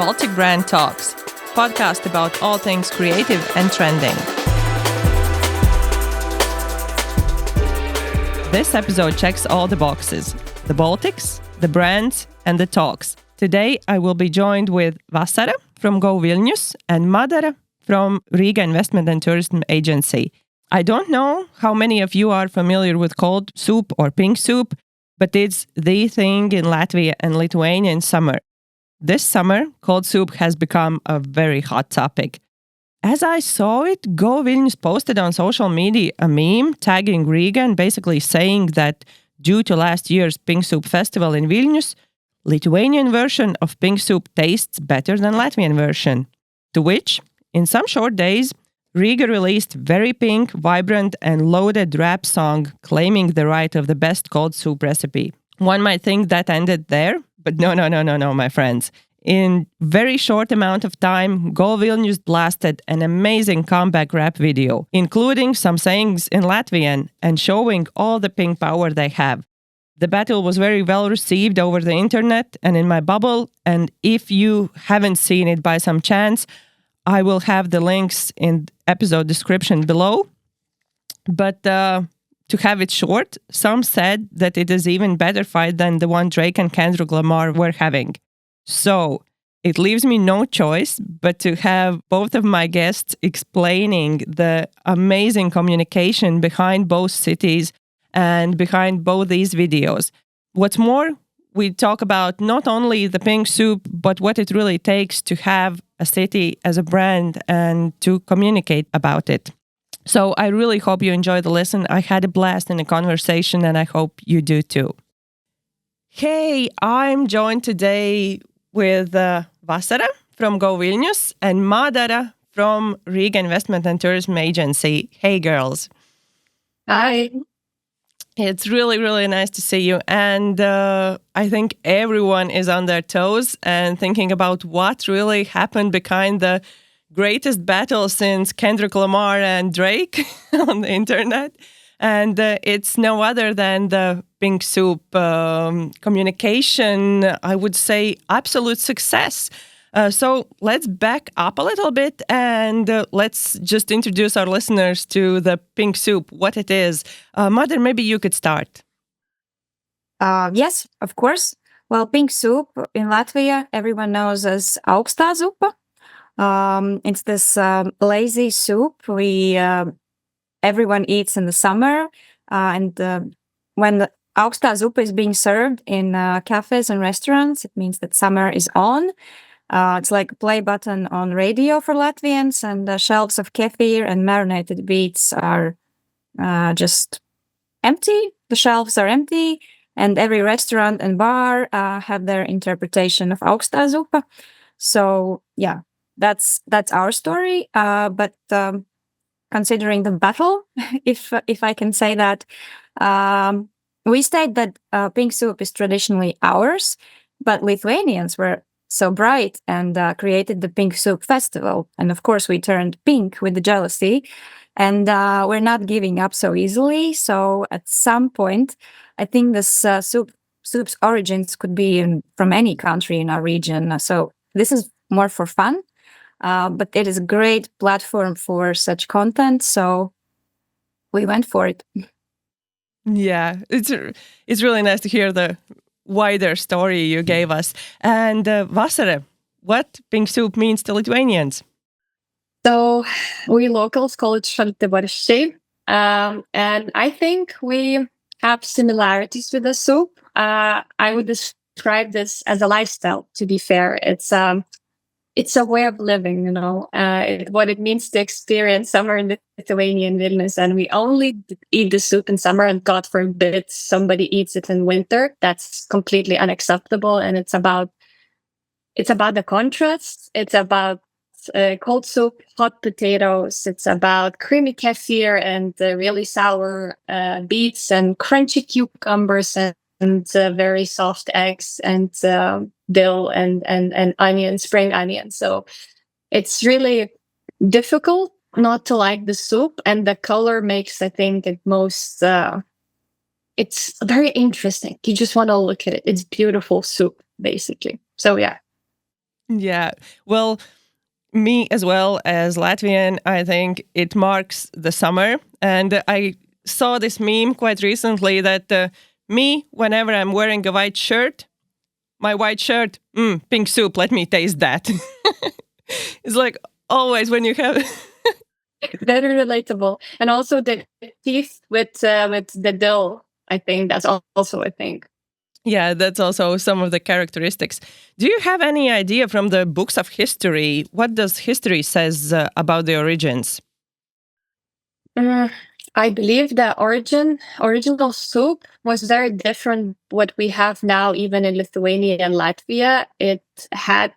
Baltic Brand Talks, podcast about all things creative and trending. This episode checks all the boxes: the Baltics, the brands, and the talks. Today, I will be joined with Vasara from Go Vilnius and Madara from Riga Investment and Tourism agency. I don't know how many of you are familiar with cold soup or pink soup, but it's the thing in Latvia and Lithuania in summer. This summer, cold soup has become a very hot topic. As I saw it, Go Vilnius posted on social media a meme tagging Riga and basically saying that due to last year's pink soup festival in Vilnius, Lithuanian version of pink soup tastes better than Latvian version. To which, in some short days, Riga released very pink, vibrant, and loaded rap song claiming the right of the best cold soup recipe. One might think that ended there, but no, my friends. In very short amount of time, Go Vilnius blasted an amazing comeback rap video, including some sayings in Latvian and showing all the pink power they have. The battle was very well received over the internet and in my bubble, and if you haven't seen it by some chance, I will have the links in episode description below. But to have it short, some said that it is even better fight than the one Drake and Kendrick Lamar were having. So it leaves me no choice but to have both of my guests explaining the amazing communication behind both cities and behind both these videos. What's more, we talk about not only the pink soup, but what it really takes to have a city as a brand and to communicate about it. So I really hope you enjoy the listen. I had a blast in the conversation and I hope you do too. Hey, I'm joined today with Vasara from Go Vilnius and Madara from Riga Investment and Tourism agency. Hey, girls. Hi. It's really, really nice to see you. And I think everyone is on their toes and thinking about what really happened behind the greatest battle since Kendrick Lamar and Drake on the internet. And it's no other than the pink soup communication, I would say, absolute success. So let's back up a little bit and let's just introduce our listeners to the pink soup, what it is. Mother, maybe you could start. Yes, of course. Well, pink soup in Latvia, everyone knows as augstā zupa. It's this lazy soup everyone eats in the summer. And when the augstā zupa is being served in cafes and restaurants, it means that summer is on. It's like a play button on radio for Latvians, and the shelves of kefir and marinated beets are just empty. The shelves are empty, and every restaurant and bar have their interpretation of augstā zupa. So, yeah, that's our story. But considering the battle, if I can say that, we state that pink soup is traditionally ours, but Lithuanians were so bright and created the Pink Soup Festival. And of course, we turned pink with the jealousy. And we're not giving up so easily. So at some point, I think this soup's origins could be from any country in our region. So this is more for fun, but it is a great platform for such content. So we went for it. Yeah, it's really nice to hear the wider story you gave us. And Vasara, what pink soup means to Lithuanians? So we locals call it šaltibarščiai. And I think we have similarities with the soup. I would describe this as a lifestyle, to be fair. It's a way of living, what it means to experience summer in Lithuania and Vilnius. And we only eat the soup in summer, and God forbid somebody eats it in winter. That's completely unacceptable. And it's about the contrast. It's about cold soup, hot potatoes. It's about creamy kefir and really sour beets and crunchy cucumbers and very soft eggs and dill and onion, spring onion. So it's really difficult not to like the soup, and the color makes, I think, it most. It's very interesting. You just want to look at it. It's beautiful soup, basically. So yeah. Yeah. Well, me as well as Latvian, I think it marks the summer. And I saw this meme quite recently that me, whenever I'm wearing a white shirt, my white shirt, pink soup, let me taste that. It's like always when you have. Very relatable. And also the teeth with the dough. I think that's also a thing. Yeah, that's also some of the characteristics. Do you have any idea from the books of history? What does history says about the origins? Mm, I believe the original soup was very different what we have now, even in Lithuania and Latvia. It had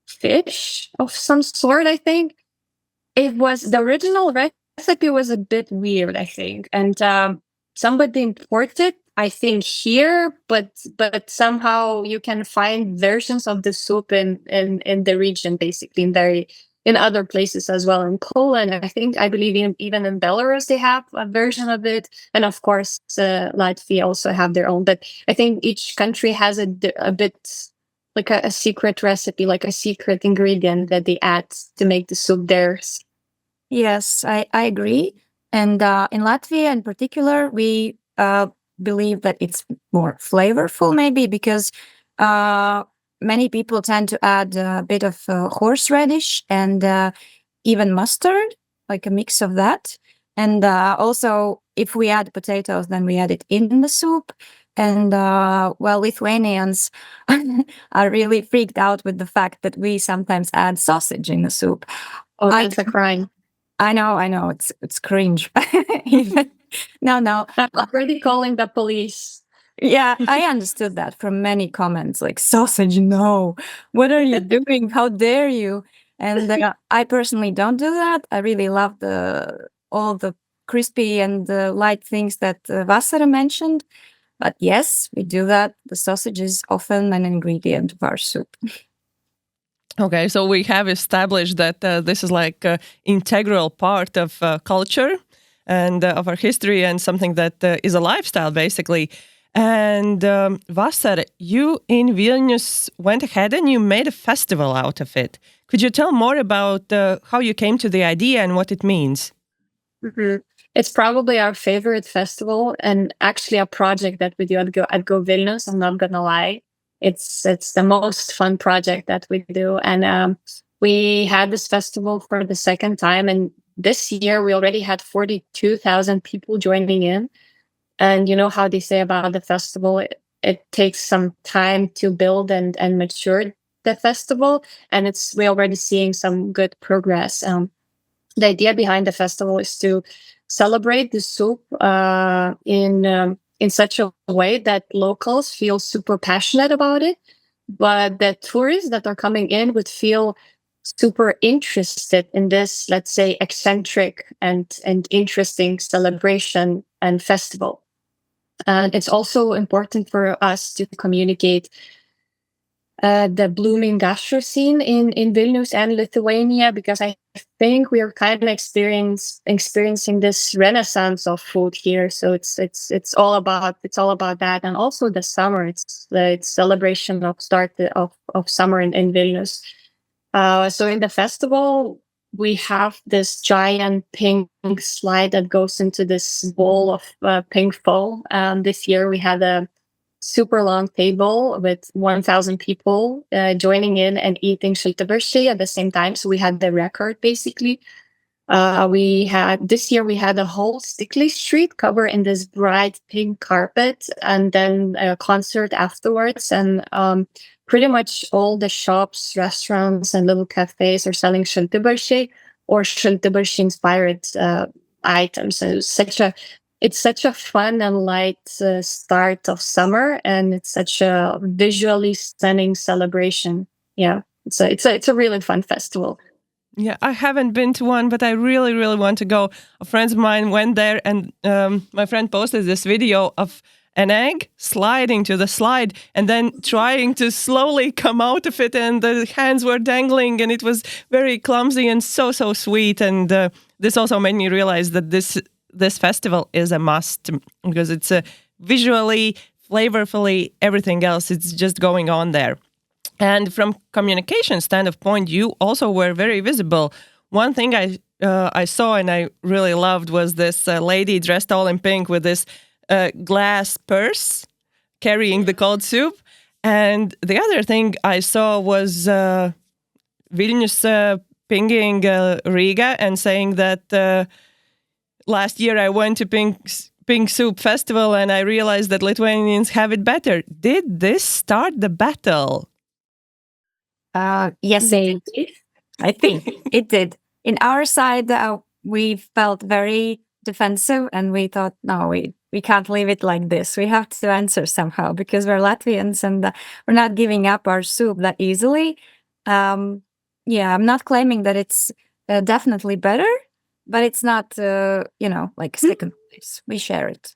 fish of some sort, I think. It was the original recipe was a bit weird, I think, and somebody imported, I think, here, but somehow you can find versions of the soup in the region, basically in other places as well. In Poland, I believe even in Belarus they have a version of it, and of course Latvia also have their own. But I think each country has a bit like a secret recipe, like a secret ingredient that they add to make the soup theirs. Yes, I agree. And in Latvia in particular, we believe that it's more flavorful, maybe because many people tend to add a bit of horseradish and even mustard, like a mix of that. And also, if we add potatoes, then we add it in the soup. And well, Lithuanians are really freaked out with the fact that we sometimes add sausage in the soup. Oh, that's a crime. I know, it's cringe. Even, no. I'm already calling the police. Yeah, I understood that from many comments, like sausage, no. What are you doing? How dare you? And I personally don't do that. I really love all the crispy and light things that Vasara mentioned. But yes, we do that. The sausage is often an ingredient of our soup. Okay, so we have established that this is like an integral part of culture and of our history and something that is a lifestyle, basically. And Vasara, you in Vilnius went ahead and you made a festival out of it. Could you tell more about how you came to the idea and what it means? Mm-hmm. It's probably our favorite festival and actually a project that we do at Go Vilnius. I'm not gonna lie. It's the most fun project that we do. And we had this festival for the second time. And this year we already had 42,000 people joining in. And you know how they say about the festival, it takes some time to build and mature the festival. And we're already seeing some good progress. The idea behind the festival is to celebrate the soup in such a way that locals feel super passionate about it, but that tourists that are coming in would feel super interested in this, let's say, eccentric and interesting celebration and festival. And it's also important for us to communicate the blooming gastro scene in Vilnius and Lithuania, because I think we are kind of experiencing this renaissance of food here. So it's all about that, and also the summer. It's celebration of start of summer in Vilnius. So in the festival, we have this giant pink slide that goes into this bowl of pink foam. This year we had a super long table with 1,000 people joining in and eating shiltabarshi at the same time. So we had the record basically. This year we had a whole Stikli street covered in this bright pink carpet, and then a concert afterwards. And pretty much all the shops, restaurants, and little cafes are selling shiltabarshi or shiltabarshi inspired items. So it's such a fun and light start of summer, and it's such a visually stunning celebration. Yeah, it's a really fun festival. Yeah, I haven't been to one, but I really, really want to go. A friend of mine went there, and my friend posted this video of an egg sliding to the slide and then trying to slowly come out of it, and the hands were dangling, and it was very clumsy and so sweet. And this also made me realize that this festival is a must, because it's visually, flavorfully, everything else. It's just going on there. And from communication standpoint, you also were very visible. One thing I saw and I really loved was this lady dressed all in pink with this glass purse carrying the cold soup. And the other thing I saw was Vilnius pinging Riga and saying that last year I went to Pink Soup Festival and I realized that Lithuanians have it better. Did this start the battle? Yes, it did. I think it did. In our side, we felt very defensive and we thought, no, we can't leave it like this. We have to answer somehow because we're Latvians and we're not giving up our soup that easily. Yeah, I'm not claiming that it's definitely better, but it's not, like second place. We share it.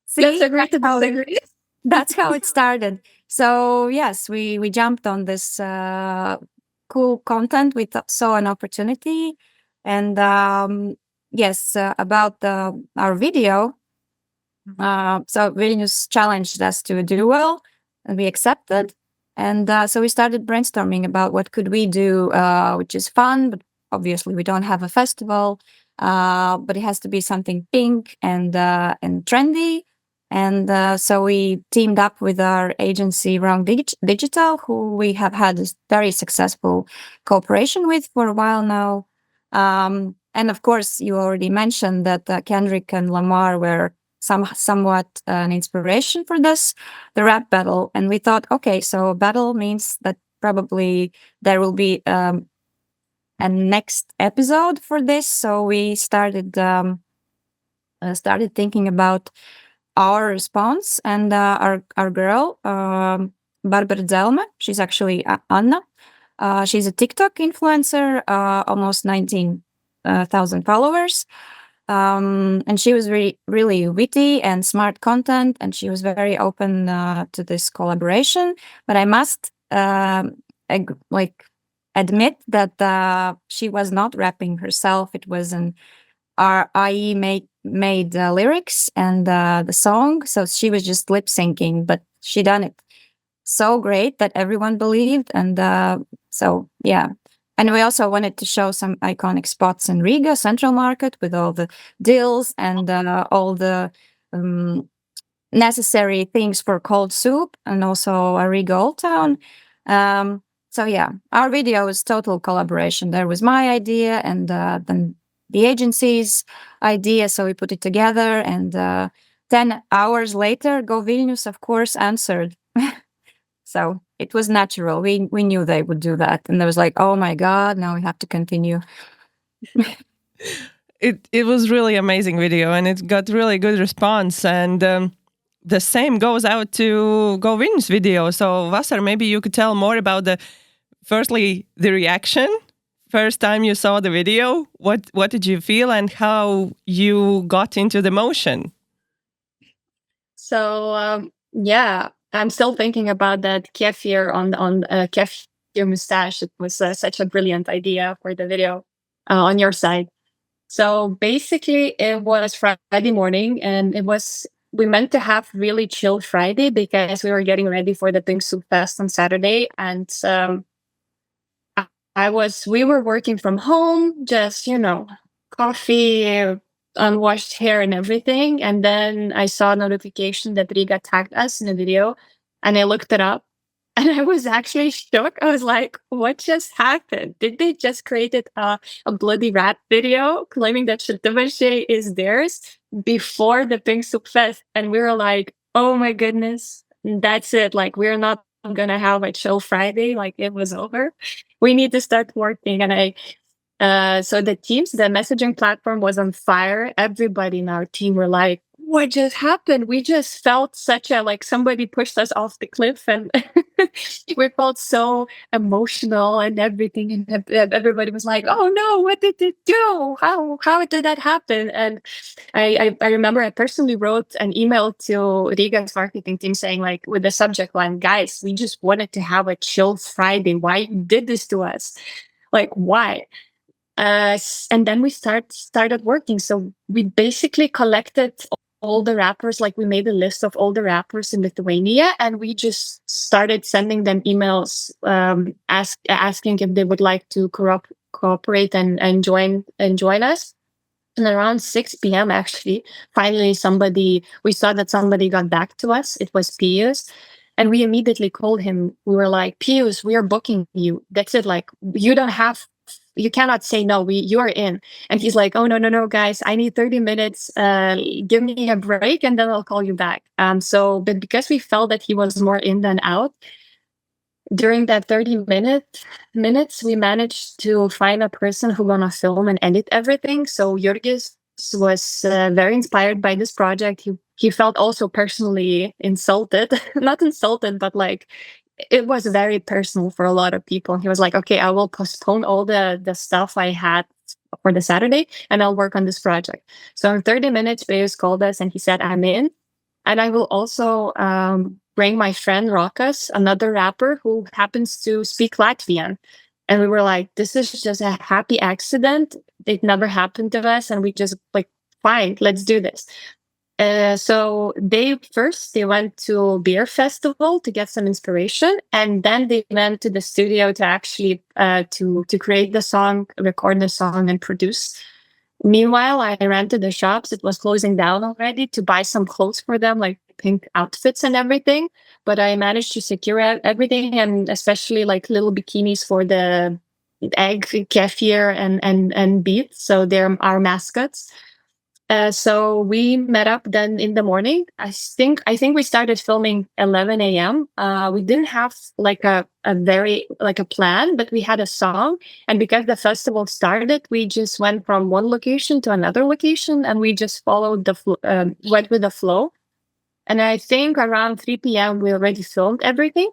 See, Let's agree to disagree. that's how it started. So yes, we jumped on this cool content. We saw an opportunity, and yes, about our video. So Vilnius challenged us to do well, and we accepted. And so we started brainstorming about what could we do, which is fun, but obviously we don't have a festival. But it has to be something pink and trendy. And so we teamed up with our agency, Wrong Digital, who we have had a very successful cooperation with for a while now. And of course, you already mentioned that Kendrick and Lamar were somewhat an inspiration for this, the rap battle. And we thought, okay, so battle means that probably there will be a next episode for this. So we started thinking about our response, and our girl, Barbara Zelma, she's actually Anna. She's a TikTok influencer, almost 19,000 followers. And she was really witty and smart content, and she was very open to this collaboration. But I must admit that she was not rapping herself. It was an IE made lyrics and the song, so she was just lip syncing, but she done it so great that everyone believed. And so yeah. And we also wanted to show some iconic spots in Riga Central Market with all the deals and all the necessary things for cold soup, and also a Riga Old Town. So yeah, our video was total collaboration. There was my idea and then the agency's idea, so we put it together. And 10 hours later, Go Vilnius, of course, answered. So it was natural. We knew they would do that. And there was like, oh my God, now we have to continue. It was really amazing video, and it got really good response. And the same goes out to Go Vilnius video. So Vasara, maybe you could tell more about firstly, the reaction. First time you saw the video, what did you feel and how you got into the motion? So yeah, I'm still thinking about that kefir on kefir mustache. It was such a brilliant idea for the video on your side. So basically, it was Friday morning, and we meant to have really chill Friday because we were getting ready for the Pink Soup Fest on Saturday, and we were working from home, just, coffee, unwashed hair and everything. And then I saw a notification that Riga tagged us in a video, and I looked it up, and I was actually shocked. I was like, what just happened? Did they just created a bloody rap video claiming that Shiltivashi is theirs before the Pink Soup Fest? And we were like, oh my goodness, that's it. Like, we're not gonna have a chill Friday. Like, it was over. We need to start working. And so the messaging platform was on fire. Everybody in our team were like, what just happened? We just felt like somebody pushed us off the cliff, and we felt so emotional and everything. And everybody was like, oh no, what did it do? How did that happen? And I remember I personally wrote an email to Riga's marketing team saying, like, with the subject line, guys, we just wanted to have a chill Friday. Why you did this to us? Like, why? And then we started working. So we basically collected all the rappers, like we made a list of all the rappers in Lithuania, and we just started sending them emails, asking if they would like to cooperate and join us. And around 6 p.m., actually, finally we saw that somebody got back to us. It was Pius. And we immediately called him. We were like, Pius, we are booking you. That's it. Like, you cannot say no. You are in. And he's like, oh, no, guys, I need 30 minutes. Give me a break and then I'll call you back. But because we felt that he was more in than out, during that 30 minutes, we managed to find a person who's gonna film and edit everything. So Jurgis was very inspired by this project. He felt also personally insulted, not insulted, but like it was very personal for a lot of people. He was like, okay, I will postpone all the stuff I had for the Saturday and I'll work on this project. So in 30 minutes, Beus called us and he said, I'm in. And I will also bring my friend Rokas, another rapper who happens to speak Latvian. And we were like, this is just a happy accident. It never happened to us. And we just like, fine, let's do this. So they went to beer festival to get some inspiration, and then they went to the studio to actually to create the song, record the song, and produce. Meanwhile, I rented the shops. It was closing down already to buy some clothes for them, like pink outfits and everything. But I managed to secure everything, and especially like little bikinis for the egg, kefir, and beet. So they're our mascots. So we met up then in the morning. I think we started filming 11 a.m. We didn't have like a very like a plan, but we had a song. And because the festival started, we just went from one location to another location, and we just followed went with the flow. And I think around 3 p.m. we already filmed everything.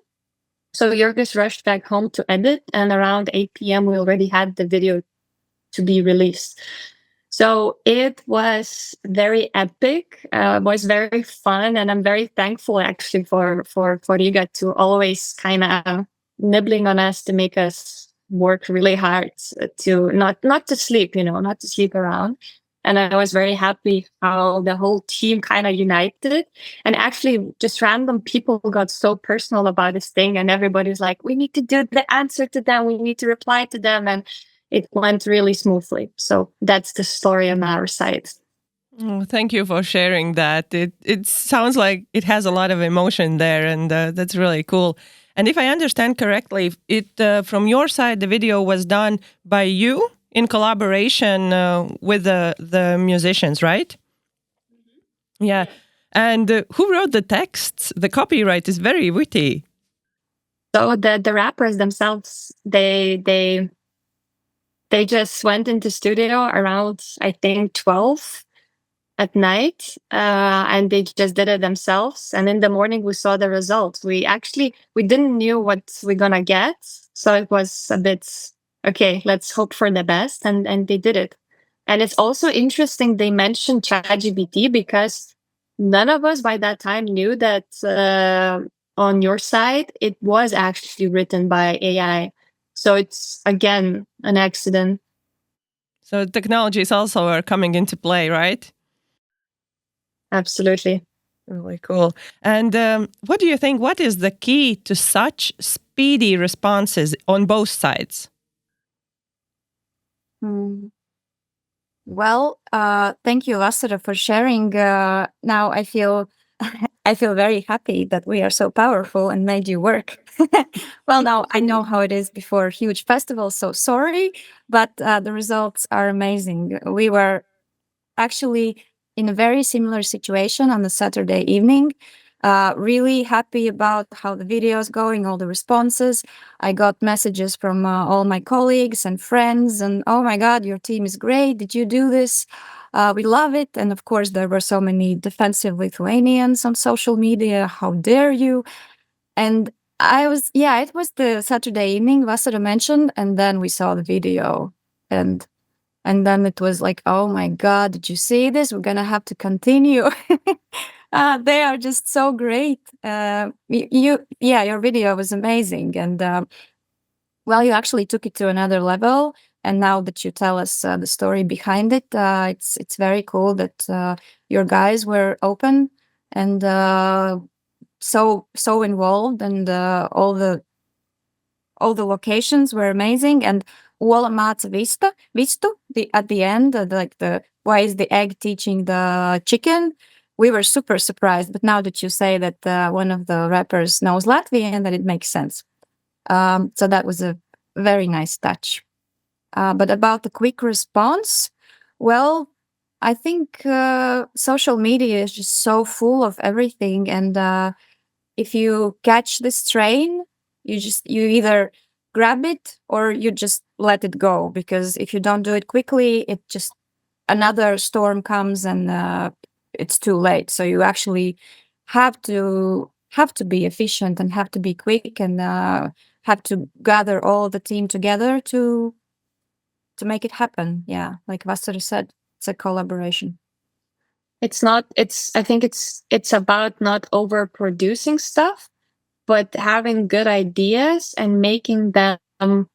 So Jurgis rushed back home to edit, and around 8 p.m. we already had the video to be released. So it was very epic. Was very fun, and I'm very thankful actually for Riga to always kind of nibbling on us to make us work really hard to not to sleep, not to sleep around. And I was very happy how the whole team kind of united. And actually, just random people got so personal about this thing, and everybody's like, "We need to do the answer to them. We need to reply to them," and it went really smoothly. So that's the story on our side. Oh, thank you for sharing that. It sounds like it has a lot of emotion there, and that's really cool. And if I understand correctly, from your side, the video was done by you in collaboration with the musicians, right? Mm-hmm. Yeah. And who wrote the texts? The copyright is very witty. So the rappers themselves, they just went into studio around, I think, 12 at night, and they just did it themselves. And in the morning, we saw the results. We didn't knew what we're gonna get, so it was a bit okay. Let's hope for the best, and they did it. And it's also interesting they mentioned ChatGPT because none of us by that time knew that on your side it was actually written by AI. So it's, again, an accident. So technologies also are coming into play, right? Absolutely. Really cool. And what do you think? What is the key to such speedy responses on both sides? Well, thank you, Vasara, for sharing. Now I feel I feel very happy that we are so powerful and made you work. Well, now I know how it is before huge festivals, so sorry, but the results are amazing. We were actually in a very similar situation on the Saturday evening. Really happy about how the video is going, all the responses. I got messages from all my colleagues and friends, and oh my God, your team is great. Did you do this? We love it. And of course, there were so many defensive Lithuanians on social media. How dare you? And it was the Saturday evening Vasara mentioned, and then we saw the video, and then it was like, oh my God, did you see this? We're gonna have to continue. They are just so great. Your video was amazing, and well, you actually took it to another level. And now that you tell us the story behind it, it's very cool that your guys were open and so involved, and all the locations were amazing. And Uola Māca Vistu, at the end, the why is the egg teaching the chicken? We were super surprised. But now that you say that one of the rappers knows Latvian, that it makes sense. So that was a very nice touch. But about the quick response, well, I think social media is just so full of everything, and if you catch this train, you either grab it or you just let it go, because if you don't do it quickly, it just another storm comes and it's too late. So you actually have to be efficient and have to be quick, and have to gather all the team together to make it happen. Yeah, like Vasara said, it's a collaboration. I think it's about not overproducing stuff, but having good ideas and making them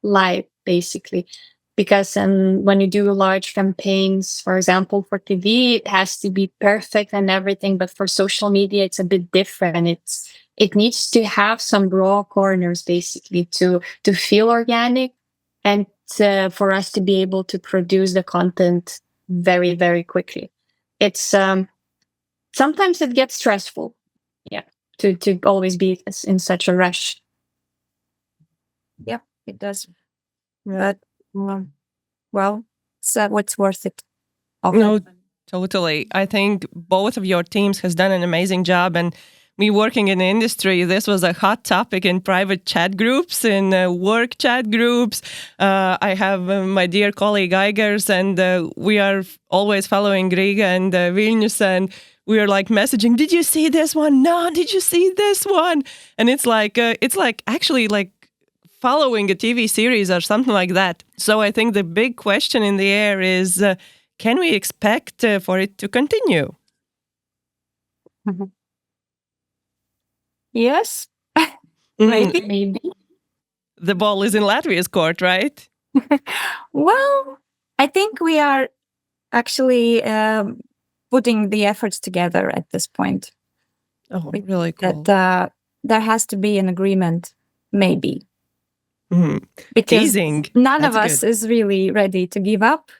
live, basically. Because when you do large campaigns, for example, for TV, it has to be perfect and everything. But for social media, it's a bit different. It needs to have some raw corners, basically, to feel organic, and for us to be able to produce the content very, very quickly. It's sometimes it gets stressful, yeah, to always be in such a rush. Yeah, it does. But well, so what's worth it? No, totally. I think both of your teams has done an amazing job, and me working in the industry, this was a hot topic in private chat groups, in work chat groups. I have my dear colleague Igers, and we are always following Riga and Vilnius, and we are like messaging, did you see this one? No, did you see this one? And it's like actually like following a TV series or something like that. So I think the big question in the air is, can we expect for it to continue? Yes, maybe. Maybe. The ball is in Latvia's court, right? Well, I think we are actually putting the efforts together at this point. Oh, really cool. That there has to be an agreement, maybe. Because Teasing. none That's of us good. is really ready to give up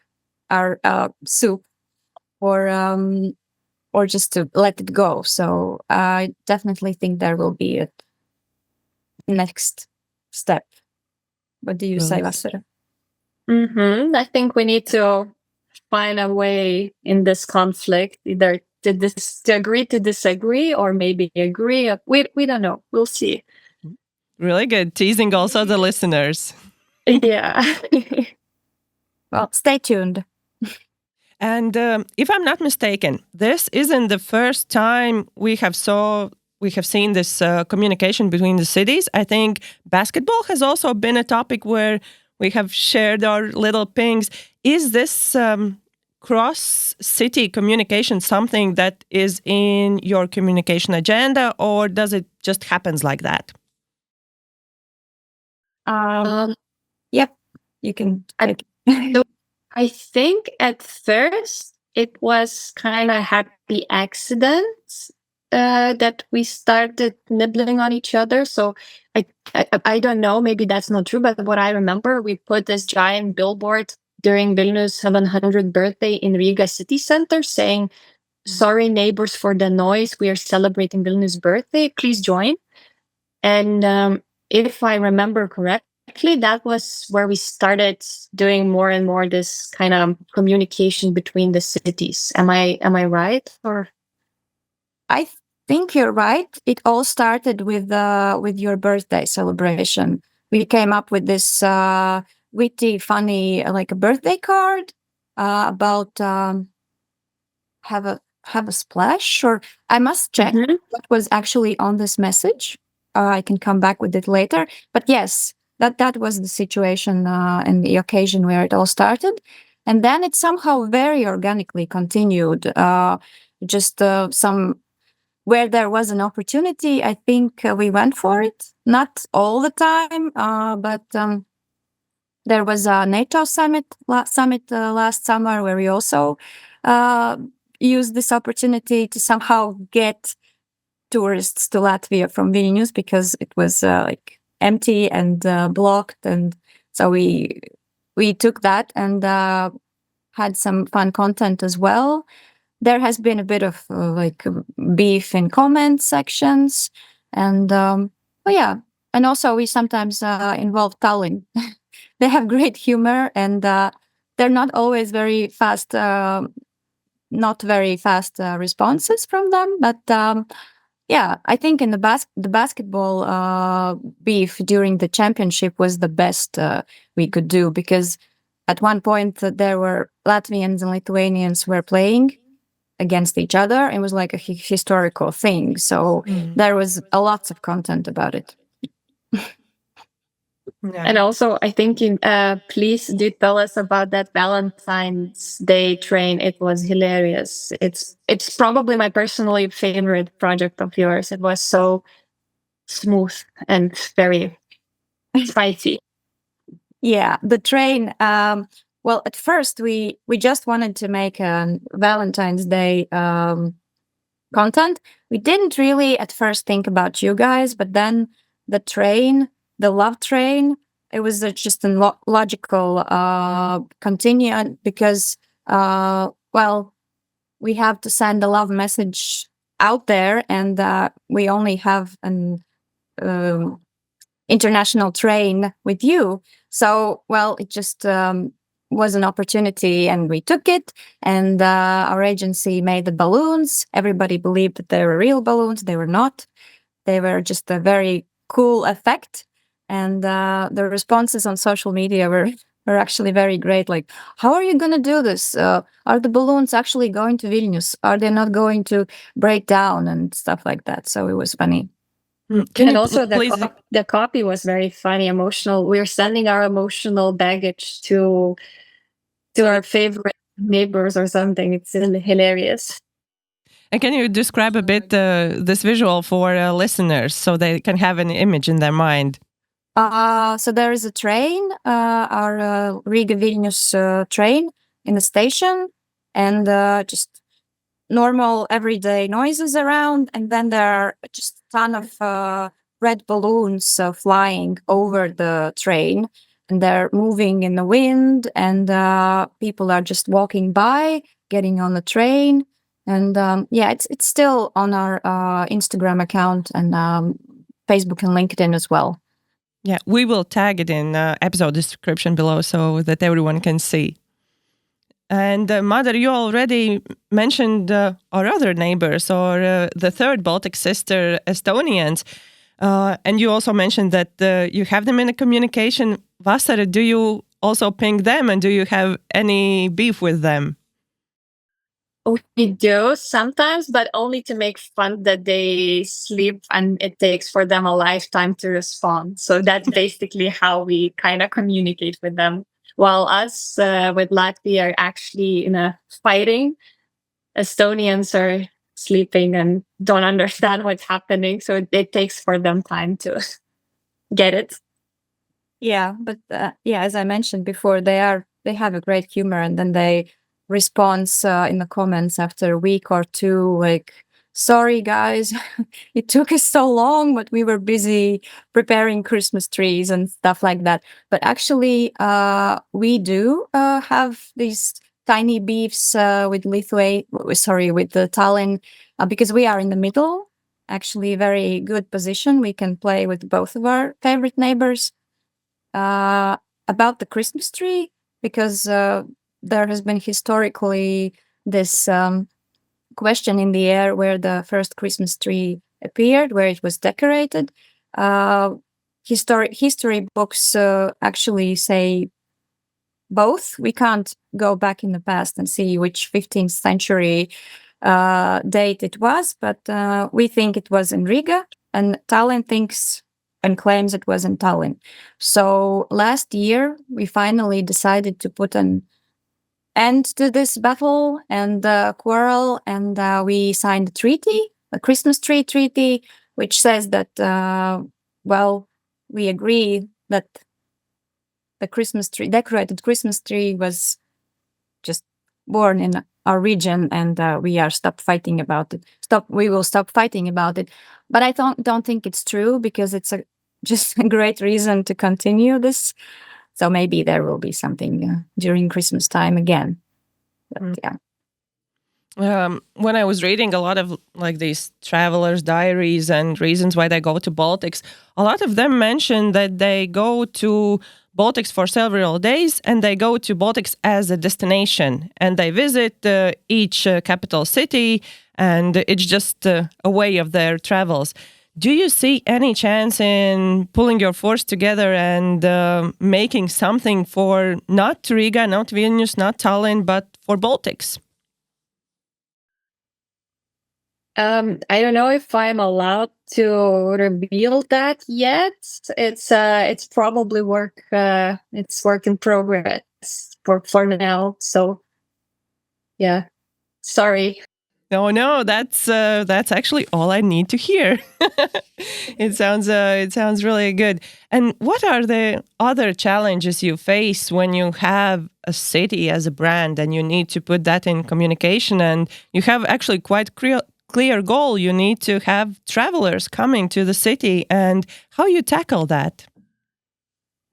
our soup, or just to let it go. So I definitely think there will be a next step. What do you say, Vasara? I think we need to find a way in this conflict, either to agree to disagree, or maybe agree. We don't know. We'll see. Really good. Teasing also the listeners. Yeah. Well, stay tuned. And if I'm not mistaken, this isn't the first time we have seen this communication between the cities. I think basketball has also been a topic where we have shared our little pings. Is this cross-city communication something that is in your communication agenda, or does it just happens like that? Yep, you can. So I think at first it was kind of happy accidents that we started nibbling on each other. So I don't know, maybe that's not true, but what I remember, we put this giant billboard during Vilnius 700th birthday in Riga city center saying, "Sorry neighbors for the noise, we are celebrating Vilnius' birthday, please join." And if I remember correctly, that was where we started doing more and more this kind of communication between the cities. Am I right? Or I think you're right. It all started with your birthday celebration. We came up with this witty, funny, like a birthday card about have a splash. Or I must check what was actually on this message. I can come back with it later. But yes, that was the situation and the occasion where it all started, and then it somehow very organically continued. Just some where there was an opportunity, I think we went for it. Not all the time, but There was a NATO summit last summer where we also used this opportunity to somehow get tourists to Latvia from Vilnius, because it was like empty and blocked, and so we took that and had some fun content as well. There has been a bit of like beef in comment sections, and and also we sometimes involve Tallinn. They have great humor, and they're not always very fast, not very fast responses from them. But I think in the basketball beef during the championship was the best we could do, because at one point there were Latvians and Lithuanians were playing against each other. It was like a historical thing, so there was a lots of content about it. Yeah. And also, I think please do tell us about that Valentine's Day train. It was hilarious. It's probably my personally favorite project of yours. It was so smooth and very spicy. Yeah, the train. Well, at first we just wanted to make a Valentine's Day content. We didn't really at first think about you guys, but then the train, the love train, it was just a logical continue, because well, we have to send a love message out there, and we only have an international train with you. So, well, it just was an opportunity, and we took it. And our agency made the balloons. Everybody believed that they were real balloons. They were not. They were just a very cool effect. And the responses on social media were actually very great. Like, how are you going to do this? Are the balloons actually going to Vilnius? Are they not going to break down and stuff like that? So it was funny. And also the copy was very funny, emotional. We're sending our emotional baggage to our favorite neighbors or something. It's hilarious. And can you describe a bit this visual for listeners so they can have an image in their mind? So there is a train, our Riga Vilnius train in the station, and just normal everyday noises around, and then there are just a ton of red balloons flying over the train, and they're moving in the wind, and people are just walking by, getting on the train. And it's still on our Instagram account and Facebook and LinkedIn as well. Yeah, we will tag it in episode description below so that everyone can see. And Madara, you already mentioned our other neighbors, or the third Baltic sister, Estonians. And you also mentioned that you have them in a communication. Vasara, do you also ping them, and do you have any beef with them? We do sometimes, but only to make fun that they sleep and it takes for them a lifetime to respond. So that's basically how we kind of communicate with them. While us with Latvia are actually fighting, Estonians are sleeping and don't understand what's happening. So it takes for them time to get it. Yeah, but as I mentioned before, they have a great humor, and then they respond in the comments after a week or two, like, sorry guys, it took us so long, but we were busy preparing Christmas trees and stuff like that. But actually, we do have these tiny beefs with with the Tallinn, because we are in the middle. Actually, very good position. We can play with both of our favorite neighbors. About the Christmas tree, because there has been historically this question in the air where the first Christmas tree appeared, where it was decorated. History books actually say both. We can't go back in the past and see which 15th century date it was, but we think it was in Riga, and Tallinn thinks and claims it was in Tallinn. So last year, we finally decided to put an end to this battle and quarrel, and we signed a treaty, a Christmas tree treaty, which says that, we agree that the Christmas tree, decorated Christmas tree, was just born in our region, and we are stop fighting about it. We will stop fighting about it. But I don't think it's true, because it's just a great reason to continue this. So maybe there will be something during Christmas time again. But, yeah. When I was reading a lot of like these travelers' diaries and reasons why they go to Baltics, a lot of them mention that they go to Baltics for several days and they go to Baltics as a destination and they visit each capital city, and it's just a way of their travels. Do you see any chance in pulling your force together and making something for not Riga, not Vilnius, not Tallinn, but for Baltics? I don't know if I'm allowed to reveal that yet. It's probably it's work in progress for now. So yeah, sorry. No, that's actually all I need to hear. It sounds really good. And what are the other challenges you face when you have a city as a brand and you need to put that in communication, and you have actually quite clear goal? You need to have travelers coming to the city, and how you tackle that?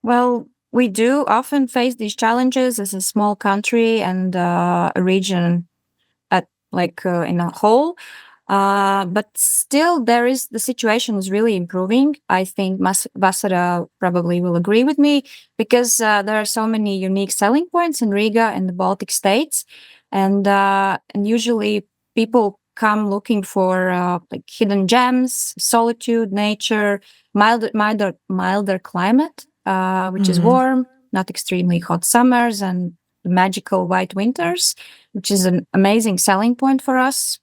Well, we do often face these challenges as a small country and a region in a whole. But still, the situation is really improving. I think Vasara probably will agree with me, because there are so many unique selling points in Riga and the Baltic states, and usually people come looking for like hidden gems, solitude, nature, milder climate, which is warm, not extremely hot summers, and magical white winters, which is an amazing selling point for us,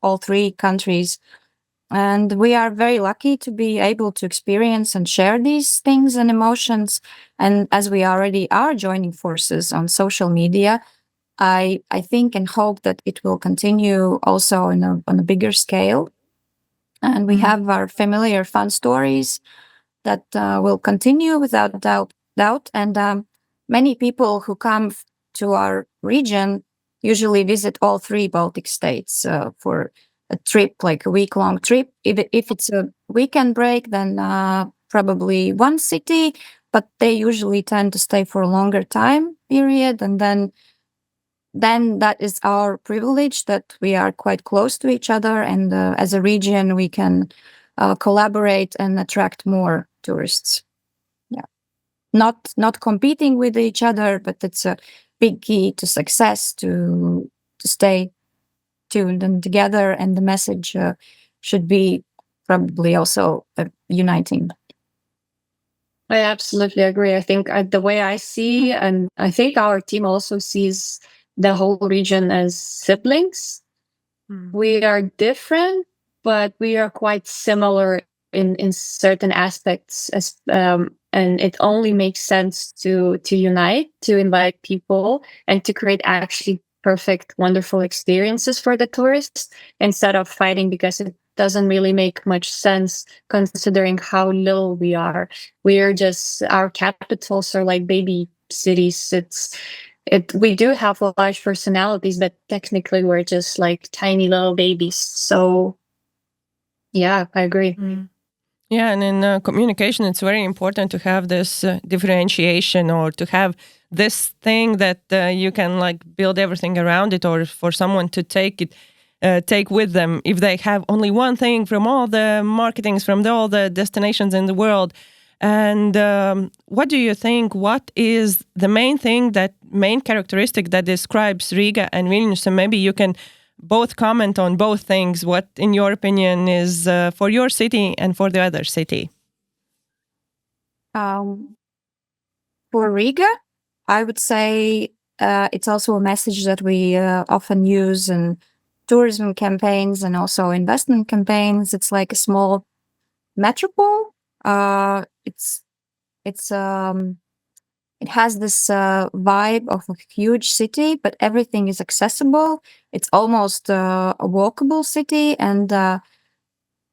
all three countries. And we are very lucky to be able to experience and share these things and emotions. And as we already are joining forces on social media, I think and hope that it will continue also on a bigger scale. And we have our familiar fun stories that will continue without doubt. And many people who come to our region usually visit all three Baltic states for a trip, like a week-long trip. If it's a weekend break, then probably one city, but they usually tend to stay for a longer time period. And then that is our privilege, that we are quite close to each other, and as a region we can collaborate and attract more tourists. Yeah, not competing with each other, but it's a big key to success to stay tuned and together, and the message should be probably also uniting. I absolutely agree. I think the way I see, and I think our team also sees the whole region as siblings. We are different, but we are quite similar in certain aspects. And it only makes sense to unite, to invite people, and to create actually perfect, wonderful experiences for the tourists, instead of fighting, because it doesn't really make much sense considering how little we are. We are just, our capitals are like baby cities. We do have large personalities, but technically we're just like tiny little babies. So yeah, I agree. Yeah, and in communication, it's very important to have this differentiation, or to have this thing that you can like build everything around it, or for someone to take with them. If they have only one thing from all the marketings, from all the destinations in the world. And what do you think? What is the main characteristic that describes Riga and Vilnius? And maybe you can both comment on both things. What, in your opinion, is for your city and for the other city? For Riga, I would say it's also a message that we often use in tourism campaigns and also investment campaigns. It's like a small metropole. It has this vibe of a huge city, but everything is accessible. It's almost a walkable city, and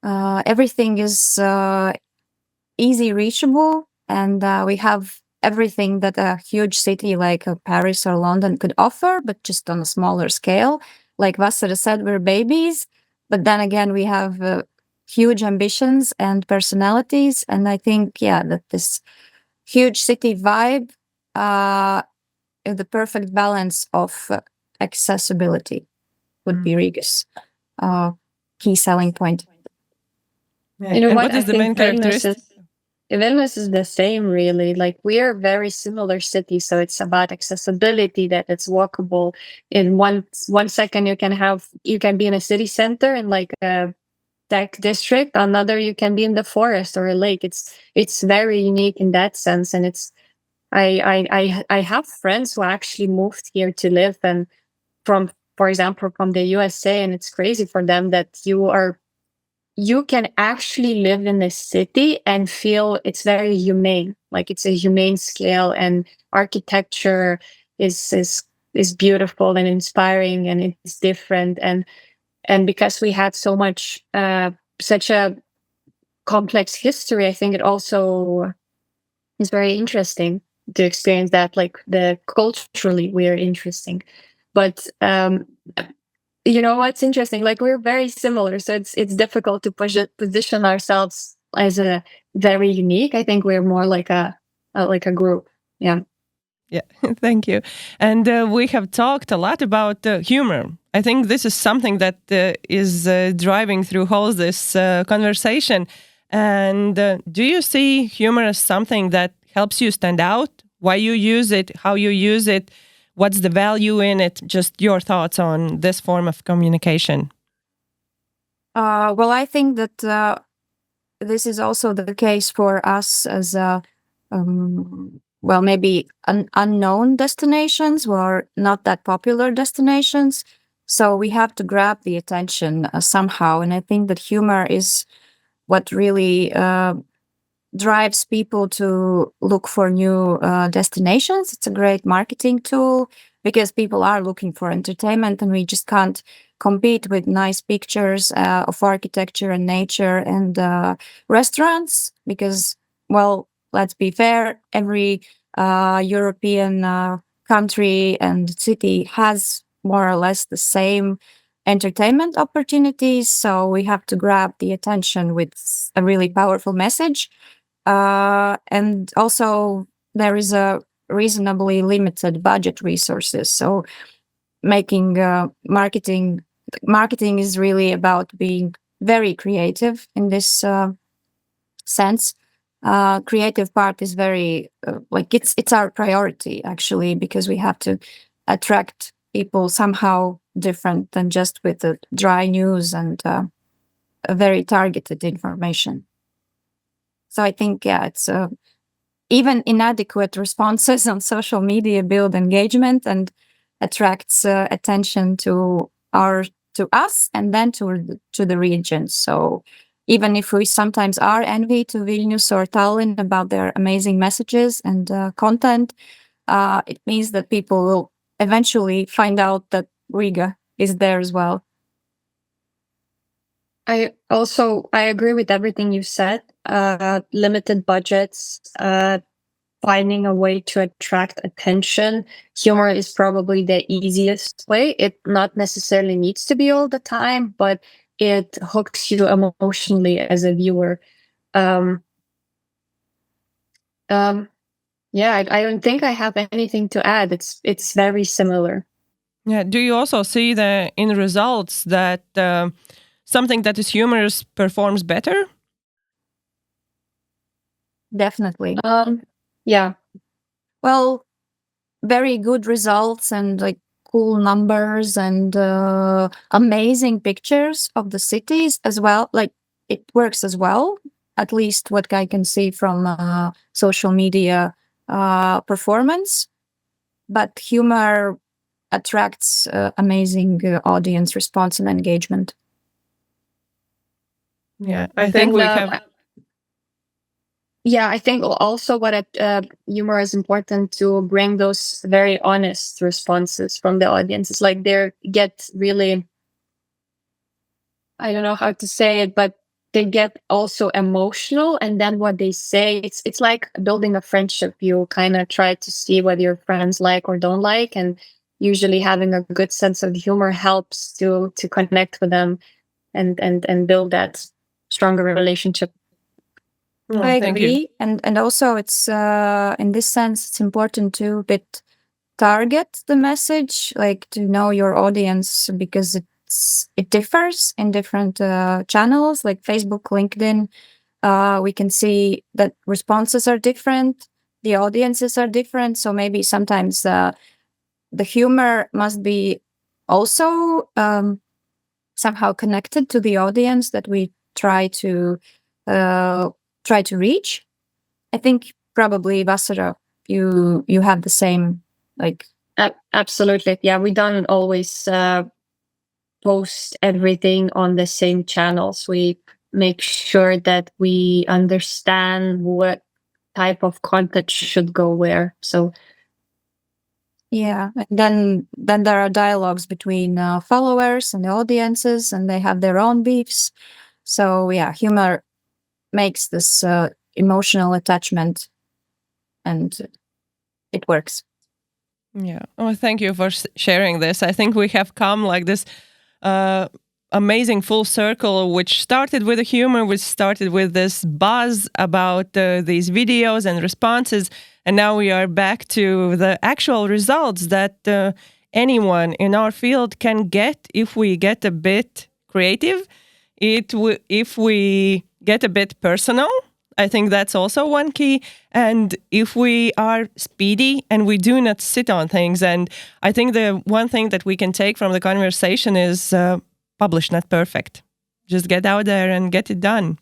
everything is easy reachable. And we have everything that a huge city like Paris or London could offer, but just on a smaller scale. Like Vasara said, we're babies, but then again, we have huge ambitions and personalities. And I think, that this huge city vibe is the perfect balance of accessibility would be Riga's key selling point. You know And what? what is I the main think Vilnius characteristic? Vilnius is the same, really. Like, we are very similar cities, so it's about accessibility, that it's walkable. In one second, you can be in a city center in like a tech district. Another, you can be in the forest or a lake. It's very unique in that sense, and it's I have friends who actually moved here to live, and for example, from the USA, and it's crazy for them that you can actually live in the city and feel it's very humane. Like, it's a humane scale, and architecture is beautiful and inspiring, and it's different. And because we had such a complex history, I think it also is very interesting to experience that. Like, the culturally, we're interesting, but you know what's interesting? Like, we're very similar, so it's difficult to position ourselves as a very unique. I think we're more like a group. Yeah. Yeah, thank you. And we have talked a lot about humor. I think this is something that is driving through all this conversation. And do you see humor as something that helps you stand out? Why you use it? How you use it? What's the value in it? Just your thoughts on this form of communication. Well, I think that this is also the case for us as maybe unknown destinations or not that popular destinations. So we have to grab the attention somehow. And I think that humor is what really drives people to look for new destinations. It's a great marketing tool because people are looking for entertainment, and we just can't compete with nice pictures of architecture and nature and restaurants because, well, let's be fair, every European country and city has more or less the same entertainment opportunities. So we have to grab the attention with a really powerful message. And also, there is a reasonably limited budget resources. So making marketing is really about being very creative in this sense. Creative part is very it's our priority, actually, because we have to attract people somehow different than just with the dry news and a very targeted information. So I think, it's even inadequate responses on social media build engagement and attracts attention to us and then to the region. So even if we sometimes are envy to Vilnius or Tallinn about their amazing messages and content, it means that people will eventually find out that Riga is there as well. I agree with everything you said. Limited budgets, finding a way to attract attention. Humor is probably the easiest way. It not necessarily needs to be all the time, but it hooks you emotionally as a viewer. Yeah, I don't think I have anything to add. It's very similar. Yeah. Do you also see in results that something that is humorous performs better? Definitely. Yeah. Well, very good results and like cool numbers and amazing pictures of the cities as well. Like, it works as well, at least what I can see from social media performance. But humor attracts amazing audience response and engagement. Yeah, I think we have. Yeah, I think also what humor is important to bring those very honest responses from the audience. It's like they get really, I don't know how to say it, but they get also emotional, and then what they say, it's like building a friendship. You kind of try to see what your friends like or don't like, and usually having a good sense of humor helps to connect with them and build that stronger relationship. I Thank you. agree, and also it's in this sense it's important to bit target the message, like to know your audience, because it differs in different channels like Facebook, LinkedIn. We can see that responses are different, the audiences are different, so maybe sometimes the humor must be also somehow connected to the audience that we uh, try to reach. I think probably Vasara, you have the same, like. Absolutely, yeah. We don't always post everything on the same channels. We make sure that we understand what type of content should go where. So Yeah, and then there are dialogues between followers and the audiences, and they have their own beefs. So yeah, humor makes this emotional attachment, and it works. Yeah. Oh, thank you for sharing this. I think we have come like this uh, amazing full circle, which started with the humor, which started with this buzz about these videos and responses. And now we are back to the actual results that anyone in our field can get if we get a bit creative, if we get a bit personal. I think that's also one key. And if we are speedy and we do not sit on things, and I think the one thing that we can take from the conversation is publish not perfect. Just get out there and get it done.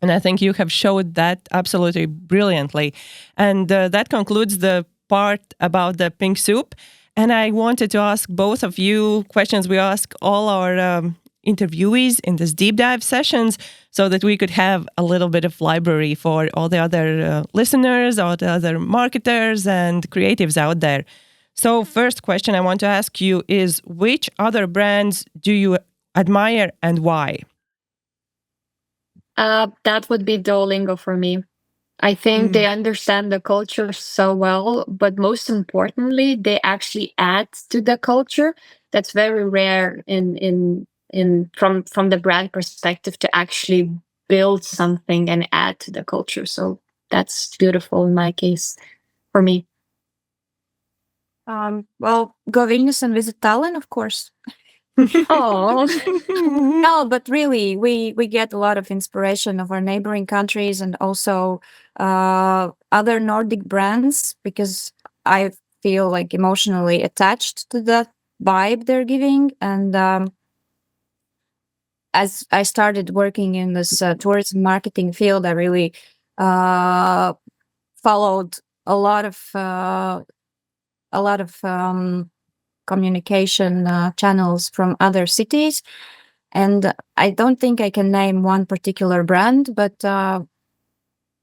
And I think you have showed that absolutely brilliantly. And that concludes the part about the pink soup. And I wanted to ask both of you questions we ask all our interviewees in this deep dive sessions, so that we could have a little bit of library for all the other listeners, all the other marketers and creatives out there. So first question I want to ask you is, which other brands do you admire and why? that would be Duolingo for me. I think they understand the culture so well, but most importantly, they actually add to the culture. That's very rare in from the brand perspective, to actually build something and add to the culture. So that's beautiful in my case for me. Well, go Vilnius and visit Tallinn, of course. Oh, No, but really, we get a lot of inspiration of our neighboring countries and also other Nordic brands, because I feel like emotionally attached to the vibe they're giving. And as I started working in this tourism marketing field, I really uh, followed a lot of communication channels from other cities. And I don't think I can name one particular brand, but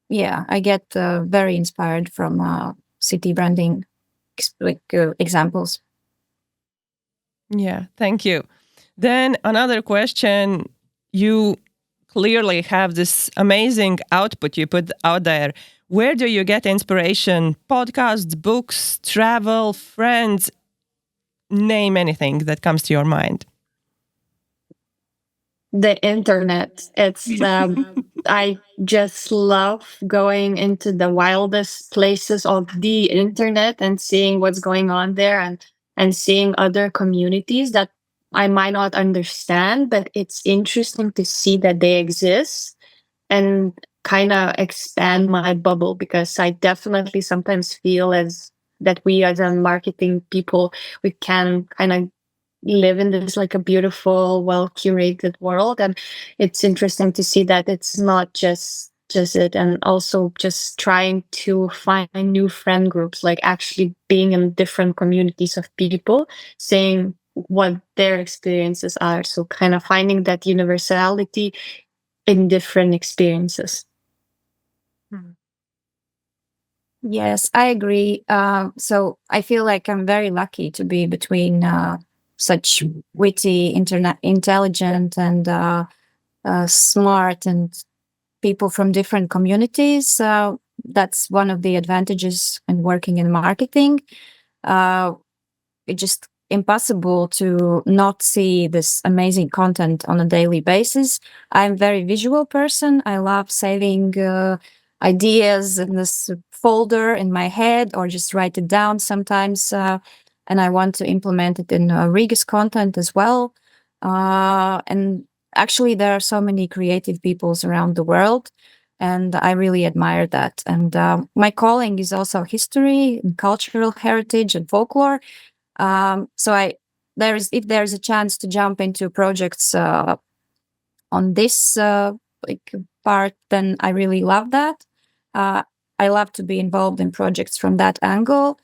yeah, I get very inspired from city branding examples. Yeah, thank you. Then another question. You clearly have this amazing output you put out there. Where do you get inspiration? Podcasts, books, travel, friends? Name anything that comes to your mind. the internet. It's I just love going into the wildest places of the internet and seeing what's going on there, and seeing other communities that I might not understand, but it's interesting to see that they exist, and kind of expand my bubble, because I definitely sometimes feel as that we as a marketing people, we can kind of live in this like a beautiful, well curated world. And it's interesting to see that it's not just it, and also just trying to find new friend groups, like actually being in different communities of people, saying what their experiences are, so kind of finding that universality in different experiences. Yes, I agree. So I feel like I'm very lucky to be between such witty, internet intelligent, and smart and people from different communities. That's one of the advantages in working in marketing. It's just impossible to not see this amazing content on a daily basis. I'm a very visual person. I love saving ideas in this folder in my head or just write it down sometimes. And I want to implement it in Riga's content as well. And actually, there are so many creative peoples around the world. And I really admire that. And my calling is also history and cultural heritage and folklore. So if there's a chance to jump into projects on this part, then I really love that. I love to be involved in projects from that angle.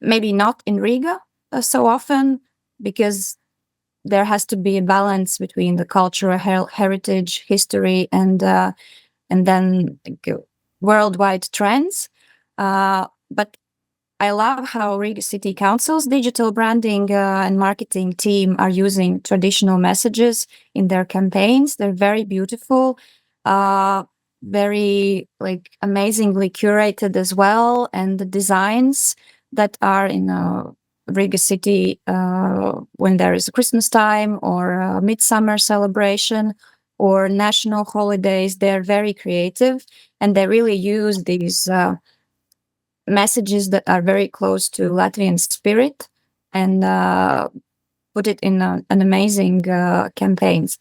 Maybe not in Riga so often, because there has to be a balance between the cultural heritage, history, and then worldwide trends. But I love how Riga City Council's digital branding and marketing team are using traditional messages in their campaigns. They're very beautiful, very amazingly curated as well, and the designs that are in Riga City when there is a Christmas time or a midsummer celebration or national holidays, they're very creative, and they really use these messages that are very close to Latvian spirit and put it in an amazing campaigns.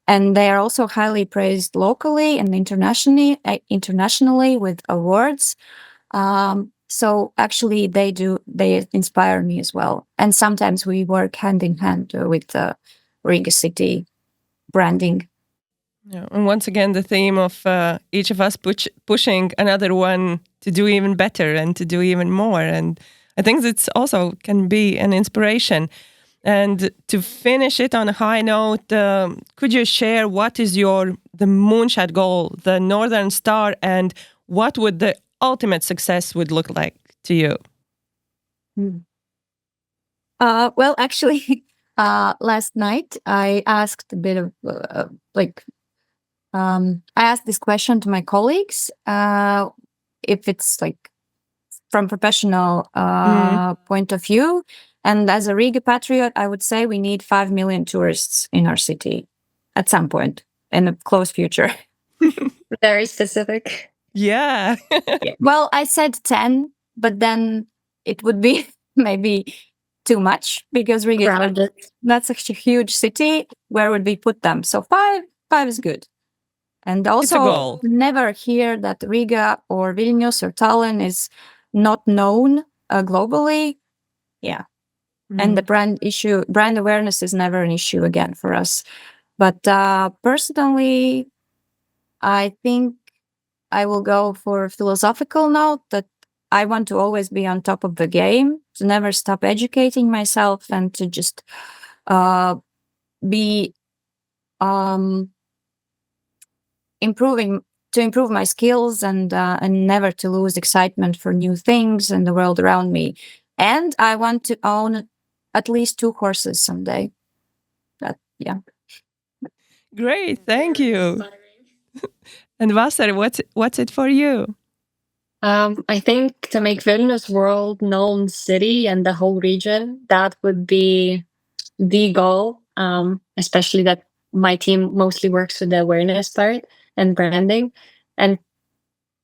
And they are also highly praised locally and internationally with awards. So actually they inspire me as well. And sometimes we work hand in hand with Riga City branding. Yeah, and once again, the theme of each of us pushing another one to do even better and to do even more. And I think it's also can be an inspiration. And to finish it on a high note, could you share what is the moonshot goal, the Northern Star, and what would the ultimate success would look like to you? Well, actually, last night I asked a bit of I asked this question to my colleagues, if it's from professional point of view. And as a Riga patriot, I would say we need 5 million tourists in our city at some point in the close future. Very specific. Yeah. Well, I said 10, but then it would be maybe too much because Riga is not such a huge city. Where would we put them? So five is good. And also never hear that Riga or Vilnius or Tallinn is not known globally. Yeah. And the brand awareness is never an issue again for us. But personally, I think I will go for a philosophical note that I want to always be on top of the game, to never stop educating myself, and to just be improve my skills and never to lose excitement for new things and the world around me. And I want to own at least 2 horses someday. Great, thank you. And Vasara, what's it for you? I think to make Vilnius world-known city and the whole region, that would be the goal. Especially that my team mostly works with the awareness part and branding. And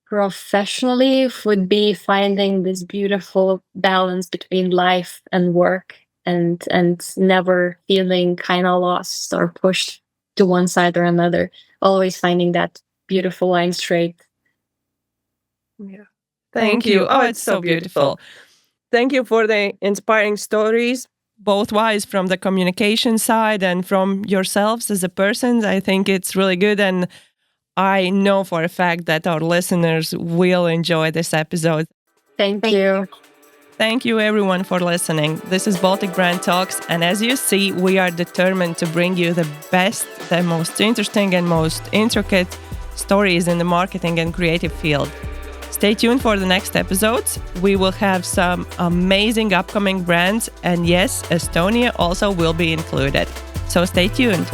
professionally would be finding this beautiful balance between life and work, and never feeling kind of lost or pushed to one side or another. Always finding that beautiful line straight. Yeah. Thank you. Oh, it's so beautiful. Thank you for the inspiring stories, both wise from the communication side and from yourselves as a person. I think it's really good. And I know for a fact that our listeners will enjoy this episode. Thank you. Thank you, everyone, for listening. This is Baltic Brand Talks. And as you see, we are determined to bring you the best, the most interesting and most intricate stories in the marketing and creative field. Stay tuned for the next episodes. We will have some amazing upcoming brands. And yes, Estonia also will be included. So stay tuned.